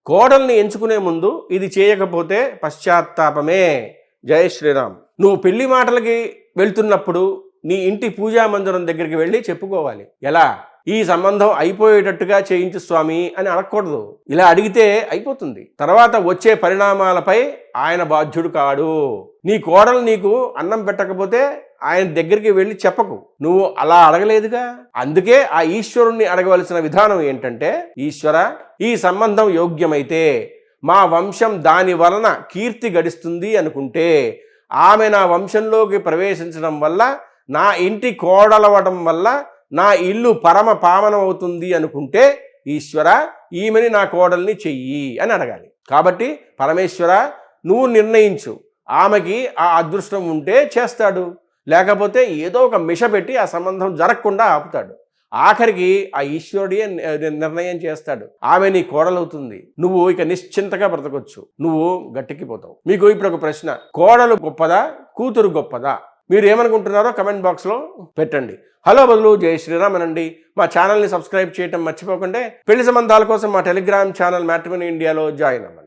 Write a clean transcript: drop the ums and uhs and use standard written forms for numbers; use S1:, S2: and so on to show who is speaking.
S1: కోడల్ని ఎంచుకునే ముందు ఇది చేయకపోతే పశ్చాత్తాపమే. జై శ్రీరామ్. నువ్వు పెళ్లి మాటలకి వెళ్తున్నప్పుడు నీ ఇంటి పూజా మందిరం దగ్గరికి వెళ్ళి చెప్పుకోవాలి. ఎలా? ఈ సంబంధం అయిపోయేటట్టుగా చేయించు స్వామి అని అడగకూడదు. ఇలా అడిగితే అయిపోతుంది. తర్వాత వచ్చే పరిణామాలపై ఆయన బాధ్యుడు కాడు. నీ కోడలు నీకు అన్నం పెట్టకపోతే ఆయన దగ్గరికి వెళ్ళి చెప్పకు. నువ్వు అలా అడగలేదుగా. అందుకే ఆ ఈశ్వరుణ్ణి అడగవలసిన విధానం ఏంటంటే, ఈశ్వర, ఈ సంబంధం యోగ్యమైతే మా వంశం దాని వలన కీర్తి గడిస్తుంది అనుకుంటే, ఆమె నా వంశంలోకి ప్రవేశించడం వల్ల, నా ఇంటి కోడలవడం వల్ల నా ఇల్లు పరమ పావనం అవుతుంది అనుకుంటే, ఈశ్వర, ఈమెని నా కోడల్ని చెయ్యి అని అడగాలి. కాబట్టి పరమేశ్వర, నువ్వు నిర్ణయించు. ఆమెకి ఆ అదృష్టం ఉంటే చేస్తాడు, లేకపోతే ఏదో ఒక మిష పెట్టి ఆ సంబంధం జరగకుండా ఆపుతాడు. ఆఖరికి ఆ ఈశ్వరుడే నిర్ణయం చేస్తాడు. ఆమె నీ కోడలవుతుంది. నువ్వు ఇక నిశ్చింతగా బ్రతకొచ్చు. నువ్వు గట్టెక్కిపోతావు. మీకు ఇప్పుడు ఒక ప్రశ్న: కోడలు గొప్పదా, కూతురు గొప్పదా? మీరు ఏమనుకుంటున్నారో కమెంట్ బాక్స్లో పెట్టండి. హలో బదులు జై శ్రీరామ్ అనండి. మా ఛానల్ని సబ్స్క్రైబ్ చేయటం మర్చిపోకండి. పెళ్లి సంబంధాల కోసం మా టెలిగ్రామ్ ఛానల్ మ్యాట్రిమోనీ ఇండియాలో జాయిన్ అవ్వండి.